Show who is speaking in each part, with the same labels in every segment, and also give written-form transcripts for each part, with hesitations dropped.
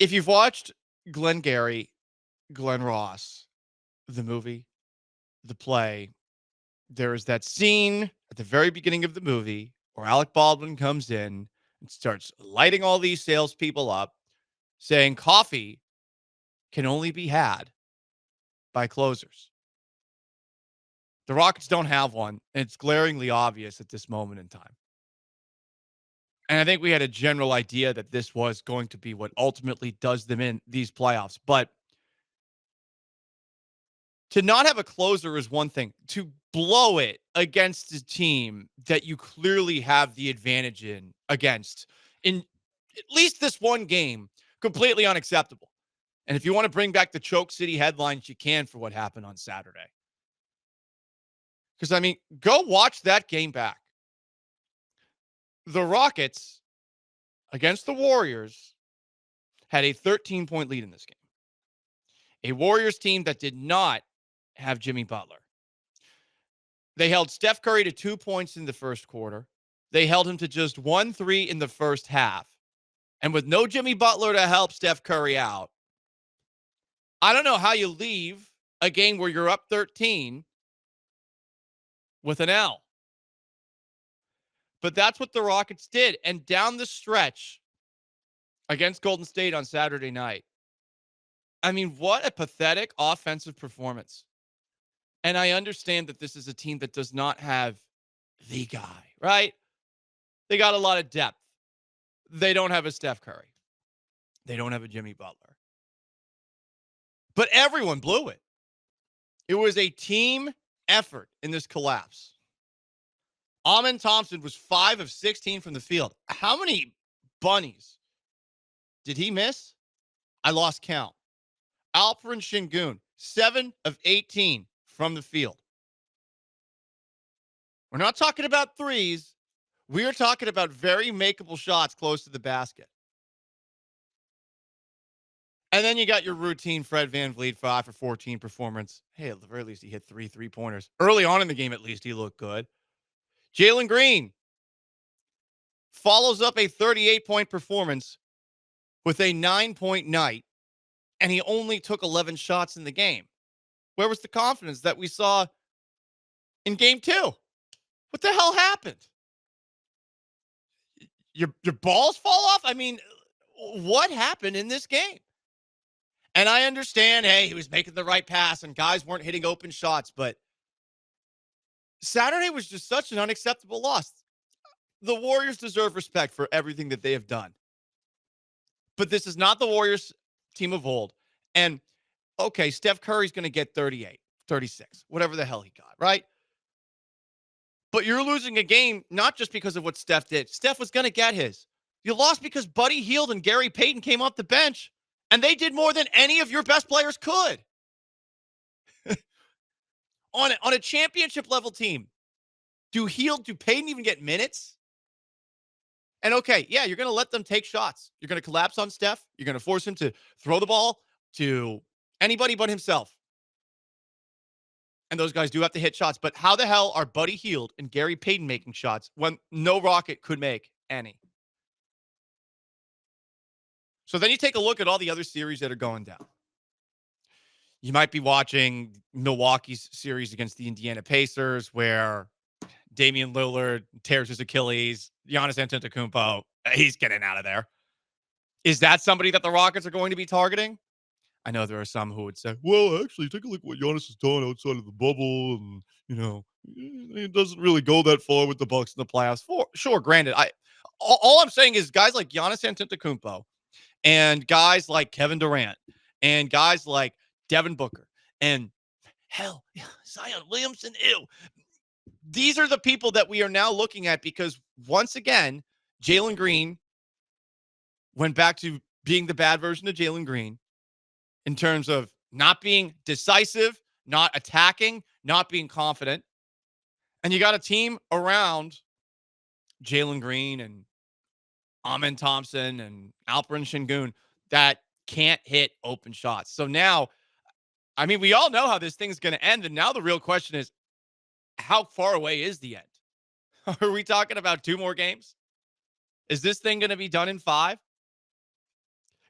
Speaker 1: If you've watched Glengarry, Glenn Ross, the movie, the play, there is that scene at the very beginning of the movie where Alec Baldwin comes in and starts lighting all these salespeople up, saying coffee can only be had by closers. The Rockets don't have one, and it's glaringly obvious at this moment in time. And I think we had a general idea that this was going to be what ultimately does them in these playoffs. But to not have a closer is one thing. To blow it against a team that you clearly have the advantage in at least this one game, completely unacceptable. And if you want to bring back the Choke City headlines, you can for what happened on Saturday. Because, I mean, go watch that game back. The Rockets against the Warriors had a 13-point lead in this game. A Warriors team that did not have Jimmy Butler. They held Steph Curry to 2 points in the first quarter. They held him to just 1-3 in the first half. And with no Jimmy Butler to help Steph Curry out, I don't know how you leave a game where you're up 13 with an L. But that's what the Rockets did. And down the stretch against Golden State on Saturday night, I mean, what a pathetic offensive performance. And I understand that this is a team that does not have the guy, right? They got a lot of depth. They don't have a Steph Curry. They don't have a Jimmy Butler. But everyone blew it. It was a team effort in this collapse. Amen Thompson was 5 of 16 from the field. How many bunnies did he miss? I lost count. Alperen Şengün, 7 of 18 from the field. We're not talking about threes. We are talking about very makeable shots close to the basket. And then you got your routine Fred VanVleet 5 for 14 performance. Hey, at the very least, he hit 3 3-pointers. Early on in the game, at least, he looked good. Jalen Green follows up a 38-point performance with a 9-point night, and he only took 11 shots in the game. Where was the confidence that we saw in game 2? What the hell happened? Your balls fall off? I mean, what happened in this game? And I understand, hey, he was making the right pass and guys weren't hitting open shots, but Saturday was just such an unacceptable loss. The Warriors deserve respect for everything that they have done. But this is not the Warriors team of old. And, okay, Steph Curry's going to get 38, 36, whatever the hell he got, right? But you're losing a game not just because of what Steph did. Steph was going to get his. You lost because Buddy Hield and Gary Payton came off the bench, and they did more than any of your best players could. on a championship level team, do Payton even get minutes? And okay, yeah, you're going to let them take shots. You're going to collapse on Steph. You're going to force him to throw the ball to anybody but himself. And those guys do have to hit shots. But how the hell are Buddy Hield and Gary Payton making shots when no Rocket could make any? So then you take a look at all the other series that are going down. You might be watching Milwaukee's series against the Indiana Pacers where Damian Lillard tears his Achilles. Giannis Antetokounmpo, he's getting out of there. Is that somebody that the Rockets are going to be targeting? I know there are some who would say, well, actually, take a look at what Giannis has done outside of the bubble. And, it doesn't really go that far with the Bucks in the playoffs. Sure, granted. All I'm saying is guys like Giannis Antetokounmpo and guys like Kevin Durant and guys like Devin Booker and hell, Zion Williamson, ew. These are the people that we are now looking at because once again, Jalen Green went back to being the bad version of Jalen Green in terms of not being decisive, not attacking, not being confident. And you got a team around Jalen Green and Amen Thompson and Alperen Şengün that can't hit open shots. So now, I mean, we all know how this thing's going to end. And now the real question is, how far away is the end? Are we talking about 2 more games? Is this thing going to be done in 5?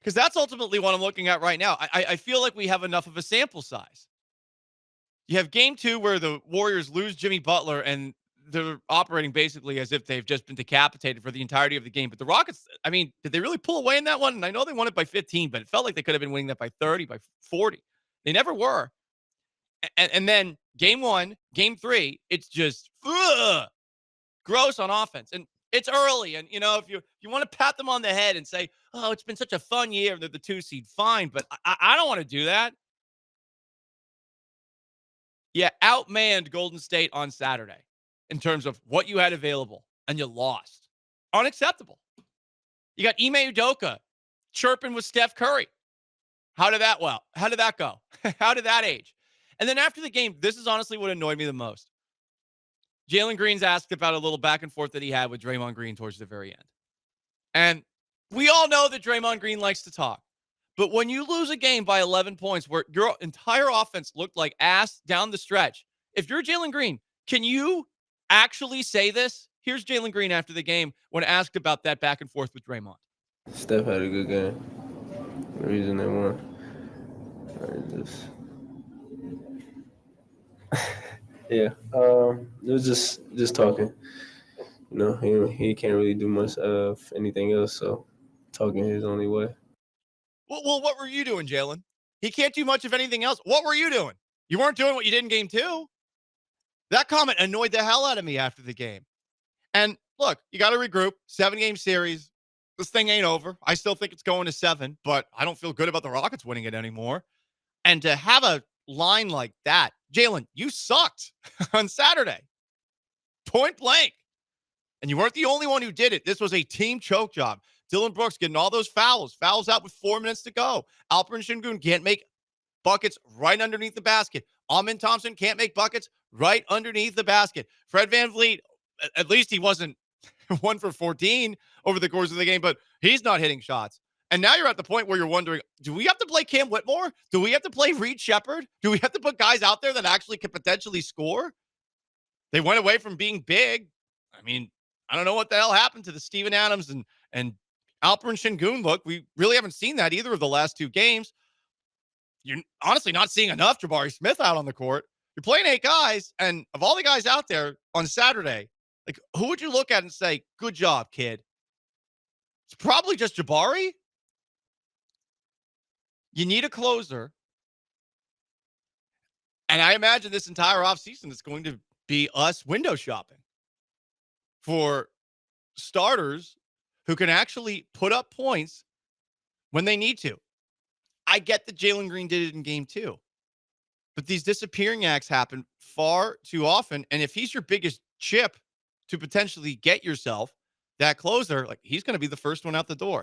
Speaker 1: Because that's ultimately what I'm looking at right now. I feel like we have enough of a sample size. You have game 2 where the Warriors lose Jimmy Butler and they're operating basically as if they've just been decapitated for the entirety of the game. But the Rockets, I mean, did they really pull away in that one? And I know they won it by 15, but it felt like they could have been winning that by 30, by 40. They never were. And then game 1, game 3, it's just gross on offense. And it's early. And, if you want to pat them on the head and say, oh, it's been such a fun year, they're the 2 seed, fine. But I don't want to do that. Yeah, outmanned Golden State on Saturday in terms of what you had available, and you lost. Unacceptable. You got Ime Udoka chirping with Steph Curry. How did that go? How did that age? And then after the game, this is honestly what annoyed me the most. Jalen Green's asked about a little back and forth that he had with Draymond Green towards the very end. And we all know that Draymond Green likes to talk. But when you lose a game by 11 points where your entire offense looked like ass down the stretch, if you're Jalen Green, can you actually say this? Here's Jalen Green after the game when asked about that back and forth with Draymond.
Speaker 2: Steph had a good game. The reason they won. Yeah. It was just talking. He can't really do much of anything else, so talking his only way.
Speaker 1: Well, what were you doing, Jalen? He can't do much of anything else. What were you doing? You weren't doing what you did in game 2. That comment annoyed the hell out of me after the game. And look, you got to regroup. 7-game series. This thing ain't over. I still think it's going to 7, but I don't feel good about the Rockets winning it anymore. And to have a line like that, Jalen, you sucked on Saturday. Point blank. And you weren't the only one who did it. This was a team choke job. Dillon Brooks getting all those fouls. Fouls out with 4 minutes to go. Alperen Şengün can't make buckets right underneath the basket. Amin Thompson can't make buckets right underneath the basket. Fred VanVleet, at least he wasn't 1 for 14 over the course of the game, but he's not hitting shots. And now you're at the point where you're wondering, do we have to play Cam Whitmore? Do we have to play Reed Shepherd? Do we have to put guys out there that actually could potentially score? They went away from being big. I mean, I don't know what the hell happened to the Steven Adams and Alperen Şengün look. We really haven't seen that either of the last 2 games. You're honestly not seeing enough Jabari Smith out on the court. You're playing 8 guys, and of all the guys out there on Saturday, like, who would you look at and say, good job, kid? It's probably just Jabari. You need a closer. And I imagine this entire offseason is going to be us window shopping for starters who can actually put up points when they need to. I get that Jalen Green did it in game 2. But these disappearing acts happen far too often. And if he's your biggest chip to potentially get yourself that closer, like, he's going to be the first one out the door.